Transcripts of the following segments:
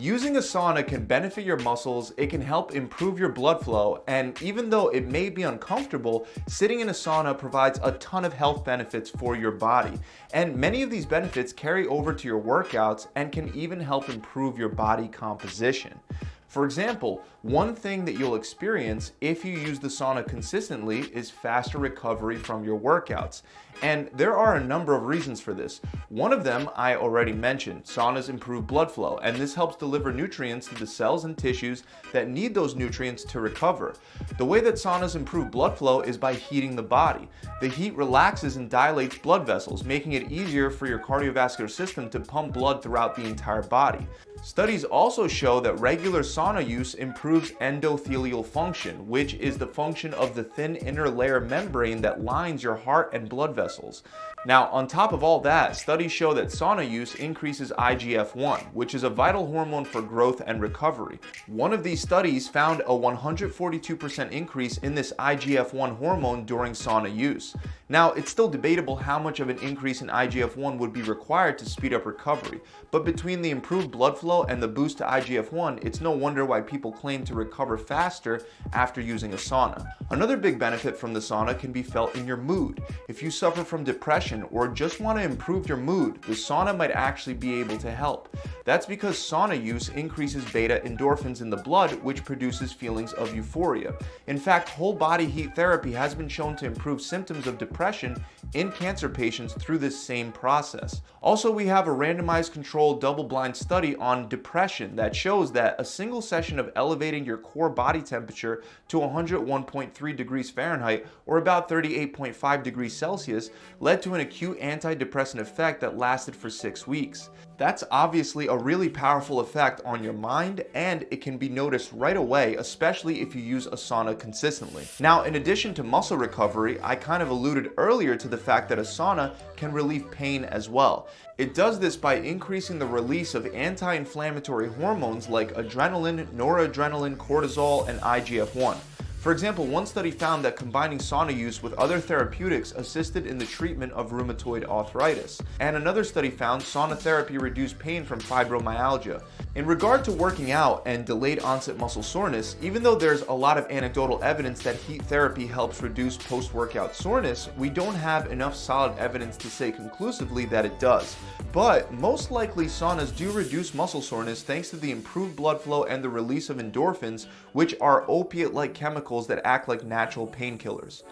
Using a sauna can benefit your muscles, it can help improve your blood flow, and even though it may be uncomfortable, sitting in a sauna provides a ton of health benefits for your body. And many of these benefits carry over to your workouts and can even help improve your body composition. For example, one thing that you'll experience if you use the sauna consistently is faster recovery from your workouts. And there are a number of reasons for this. One of them I already mentioned. Saunas improve blood flow, and this helps deliver nutrients to the cells and tissues that need those nutrients to recover. The way that saunas improve blood flow is by heating the body. The heat relaxes and dilates blood vessels, making it easier for your cardiovascular system to pump blood throughout the entire body. Studies also show that regular sauna use improves endothelial function, which is the function of the thin inner layer membrane that lines your heart and blood vessels. Now, on top of all that, studies show that sauna use increases IGF-1, which is a vital hormone for growth and recovery. One of these studies found a 142% increase in this IGF-1 hormone during sauna use. Now, it's still debatable how much of an increase in IGF-1 would be required to speed up recovery, but between the improved blood flow and the boost to IGF-1, it's no wonder why people claim to recover faster after using a sauna. Another big benefit from the sauna can be felt in your mood. If you suffer from depression or just want to improve your mood, the sauna might actually be able to help. That's because sauna use increases beta endorphins in the blood, which produces feelings of euphoria. In fact, whole body heat therapy has been shown to improve symptoms of depression in cancer patients through this same process. Also, we have a randomized controlled double-blind study on depression that shows that a single session of elevating your core body temperature to 101.3 degrees Fahrenheit or about 38.5 degrees Celsius led to an acute antidepressant effect that lasted for 6 weeks. That's obviously a really powerful effect on your mind, and it can be noticed right away, especially if you use a sauna consistently. Now, in addition to muscle recovery, I kind of alluded earlier to the fact that a sauna can relieve pain as well. It does this by increasing the release of anti-inflammatory hormones like adrenaline, noradrenaline, cortisol, and IGF-1. For example, one study found that combining sauna use with other therapeutics assisted in the treatment of rheumatoid arthritis. And another study found sauna therapy reduced pain from fibromyalgia. In regard to working out and delayed onset muscle soreness, even though there's a lot of anecdotal evidence that heat therapy helps reduce post-workout soreness, we don't have enough solid evidence to say conclusively that it does. But most likely saunas do reduce muscle soreness thanks to the improved blood flow and the release of endorphins, which are opiate-like chemicals that act like natural painkillers.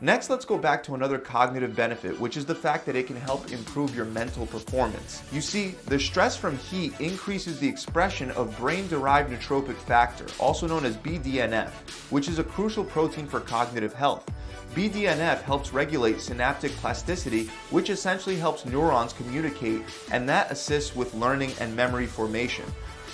Next, let's go back to another cognitive benefit, which is the fact that it can help improve your mental performance. You see, the stress from heat increases the expression of brain-derived neurotrophic factor, also known as BDNF, which is a crucial protein for cognitive health. BDNF helps regulate synaptic plasticity, which essentially helps neurons communicate, and that assists with learning and memory formation.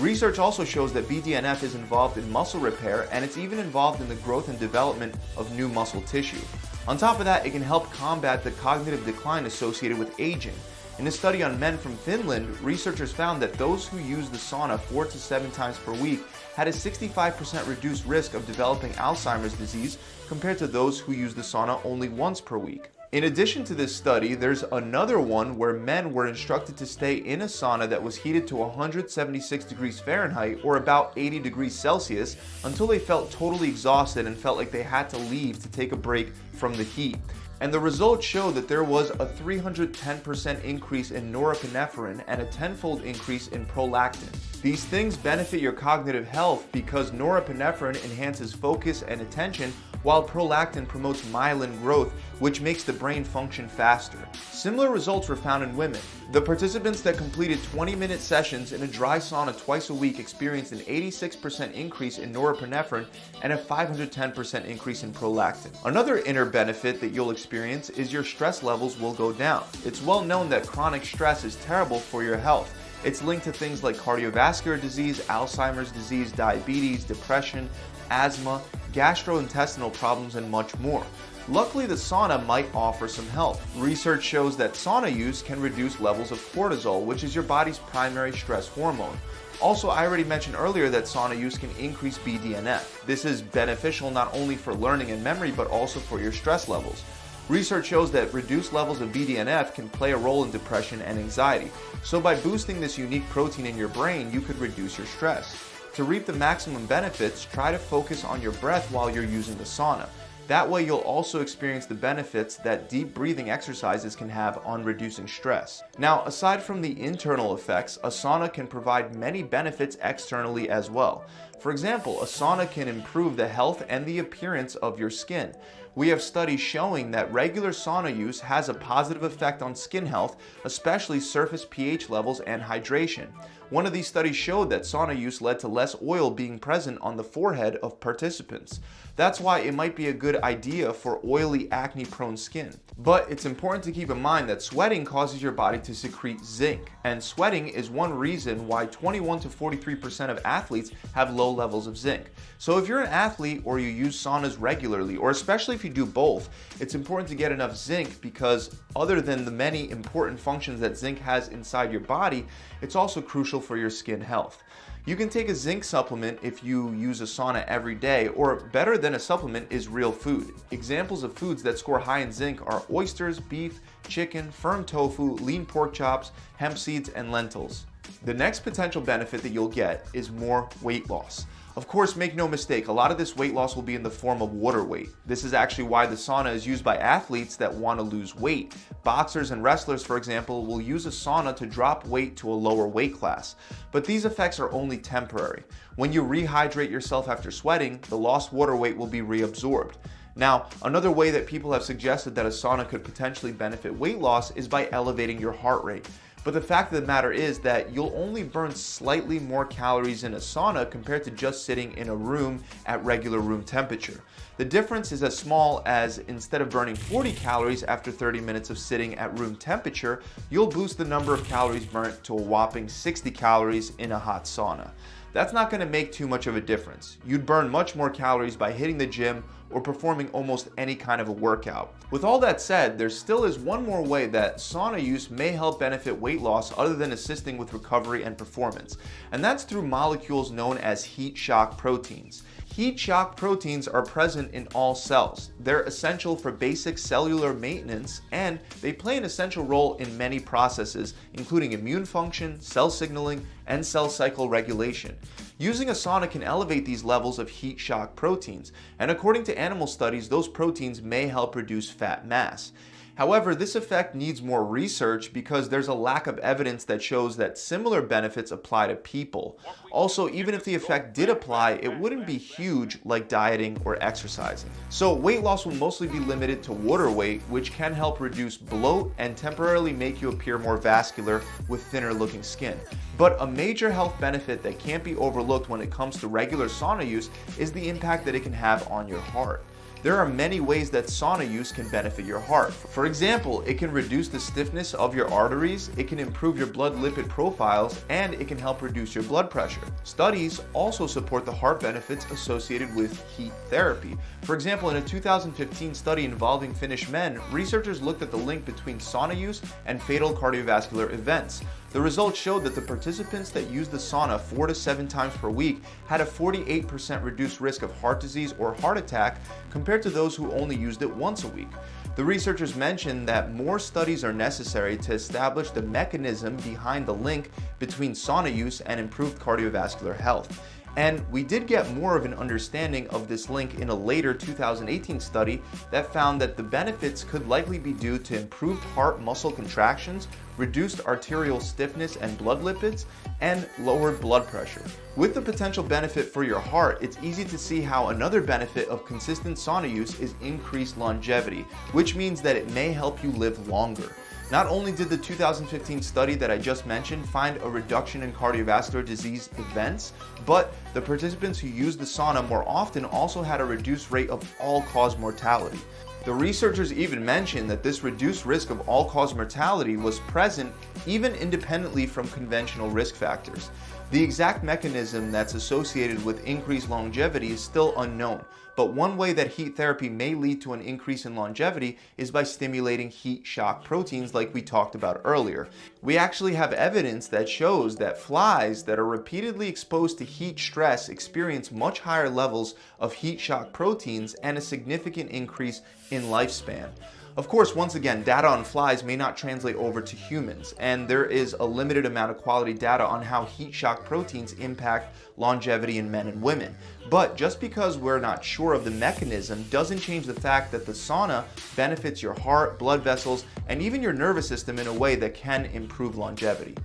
Research also shows that BDNF is involved in muscle repair, and it's even involved in the growth and development of new muscle tissue. On top of that, it can help combat the cognitive decline associated with aging. In a study on men from Finland, researchers found that those who used the sauna 4 to 7 times per week had a 65% reduced risk of developing Alzheimer's disease compared to those who used the sauna only once per week. In addition to this study, there's another one where men were instructed to stay in a sauna that was heated to 176 degrees Fahrenheit or about 80 degrees Celsius until they felt totally exhausted and felt like they had to leave to take a break from the heat. And the results show that there was a 310% increase in norepinephrine and a tenfold increase in prolactin. These things benefit your cognitive health because norepinephrine enhances focus and attention, while prolactin promotes myelin growth, which makes the brain function faster. Similar results were found in women. The participants that completed 20-minute sessions in a dry sauna twice a week experienced an 86% increase in norepinephrine and a 510% increase in prolactin. Another inner benefit that you'll experience is your stress levels will go down. It's well known that chronic stress is terrible for your health. It's linked to things like cardiovascular disease, Alzheimer's disease, diabetes, depression, asthma, gastrointestinal problems, and much more. Luckily, the sauna might offer some help. Research shows that sauna use can reduce levels of cortisol, which is your body's primary stress hormone. Also, I already mentioned earlier that sauna use can increase BDNF. This is beneficial not only for learning and memory, but also for your stress levels. Research shows that reduced levels of BDNF can play a role in depression and anxiety. So by boosting this unique protein in your brain, you could reduce your stress. To reap the maximum benefits, try to focus on your breath while you're using the sauna. That way you'll also experience the benefits that deep breathing exercises can have on reducing stress. Now, aside from the internal effects, a sauna can provide many benefits externally as well. For example, a sauna can improve the health and the appearance of your skin. We have studies showing that regular sauna use has a positive effect on skin health, especially surface pH levels and hydration. One of these studies showed that sauna use led to less oil being present on the forehead of participants. That's why it might be a good idea for oily, acne-prone skin. But it's important to keep in mind that sweating causes your body to secrete zinc, and sweating is one reason why 21 to 43% of athletes have low levels of zinc. So if you're an athlete or you use saunas regularly, or especially if you do both, it's important to get enough zinc because other than the many important functions that zinc has inside your body, it's also crucial for your skin health. You can take a zinc supplement if you use a sauna every day, or better than a supplement is real food. Examples of foods that score high in zinc are oysters, beef, chicken, firm tofu, lean pork chops, hemp seeds, and lentils. The next potential benefit that you'll get is more weight loss. Of course, make no mistake, a lot of this weight loss will be in the form of water weight. This is actually why the sauna is used by athletes that want to lose weight. Boxers and wrestlers, for example, will use a sauna to drop weight to a lower weight class. But these effects are only temporary. When you rehydrate yourself after sweating, the lost water weight will be reabsorbed. Now, another way that people have suggested that a sauna could potentially benefit weight loss is by elevating your heart rate. But the fact of the matter is that you'll only burn slightly more calories in a sauna compared to just sitting in a room at regular room temperature. The difference is as small as instead of burning 40 calories after 30 minutes of sitting at room temperature, you'll boost the number of calories burnt to a whopping 60 calories in a hot sauna. That's not going to make too much of a difference. You'd burn much more calories by hitting the gym or performing almost any kind of a workout. With all that said, there still is one more way that sauna use may help benefit weight loss other than assisting with recovery and performance, and that's through molecules known as heat shock proteins. Heat shock proteins are present in all cells. They're essential for basic cellular maintenance, and they play an essential role in many processes, including immune function, cell signaling, and cell cycle regulation. Using a sauna can elevate these levels of heat shock proteins, and according to animal studies, those proteins may help reduce fat mass. However, this effect needs more research because there's a lack of evidence that shows that similar benefits apply to people. Also, even if the effect did apply, it wouldn't be huge like dieting or exercising. So weight loss will mostly be limited to water weight, which can help reduce bloat and temporarily make you appear more vascular with thinner looking skin. But a major health benefit that can't be overlooked when it comes to regular sauna use is the impact that it can have on your heart. There are many ways that sauna use can benefit your heart. For example, it can reduce the stiffness of your arteries, it can improve your blood lipid profiles, and it can help reduce your blood pressure. Studies also support the heart benefits associated with heat therapy. For example, in a 2015 study involving Finnish men, researchers looked at the link between sauna use and fatal cardiovascular events. The results showed that the participants that used the sauna 4 to 7 times per week had a 48% reduced risk of heart disease or heart attack compared to those who only used it once a week. The researchers mentioned that more studies are necessary to establish the mechanism behind the link between sauna use and improved cardiovascular health. And we did get more of an understanding of this link in a later 2018 study that found that the benefits could likely be due to improved heart muscle contractions, reduced arterial stiffness and blood lipids, and lowered blood pressure. With the potential benefit for your heart, it's easy to see how another benefit of consistent sauna use is increased longevity, which means that it may help you live longer. Not only did the 2015 study that I just mentioned find a reduction in cardiovascular disease events, but the participants who used the sauna more often also had a reduced rate of all-cause mortality. The researchers even mentioned that this reduced risk of all-cause mortality was present even independently from conventional risk factors. The exact mechanism that's associated with increased longevity is still unknown, but one way that heat therapy may lead to an increase in longevity is by stimulating heat shock proteins like we talked about earlier. We actually have evidence that shows that flies that are repeatedly exposed to heat stress experience much higher levels of heat shock proteins and a significant increase in lifespan. Of course, once again, data on flies may not translate over to humans, and there is a limited amount of quality data on how heat shock proteins impact longevity in men and women. But just because we're not sure of the mechanism doesn't change the fact that the sauna benefits your heart, blood vessels, and even your nervous system in a way that can improve longevity.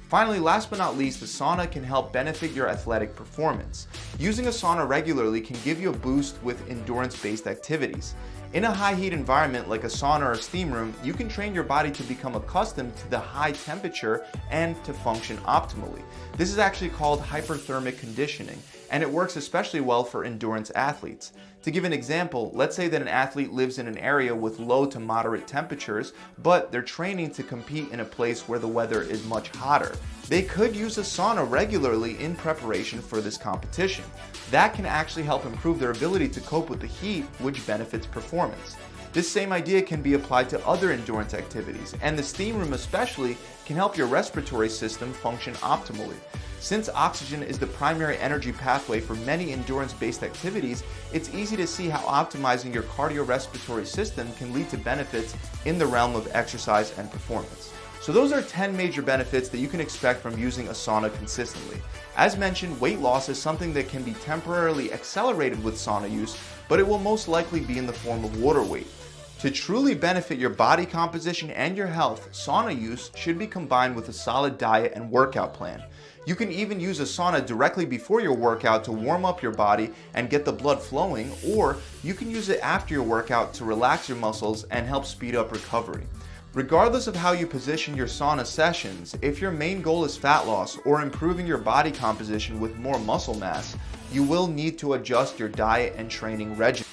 Finally, last but not least, the sauna can help benefit your athletic performance. Using a sauna regularly can give you a boost with endurance-based activities. In a high heat environment like a sauna or steam room, you can train your body to become accustomed to the high temperature and to function optimally. This is actually called hyperthermic conditioning, and it works especially well for endurance athletes. To give an example, let's say that an athlete lives in an area with low to moderate temperatures, but they're training to compete in a place where the weather is much hotter. They could use a sauna regularly in preparation for this competition. That can actually help improve their ability to cope with the heat, which benefits performance. This same idea can be applied to other endurance activities, and the steam room especially can help your respiratory system function optimally. Since oxygen is the primary energy pathway for many endurance-based activities, it's easy to see how optimizing your cardiorespiratory system can lead to benefits in the realm of exercise and performance. So those are 10 major benefits that you can expect from using a sauna consistently. As mentioned, weight loss is something that can be temporarily accelerated with sauna use, but it will most likely be in the form of water weight. To truly benefit your body composition and your health, sauna use should be combined with a solid diet and workout plan. You can even use a sauna directly before your workout to warm up your body and get the blood flowing, or you can use it after your workout to relax your muscles and help speed up recovery. Regardless of how you position your sauna sessions, if your main goal is fat loss or improving your body composition with more muscle mass, you will need to adjust your diet and training regimen.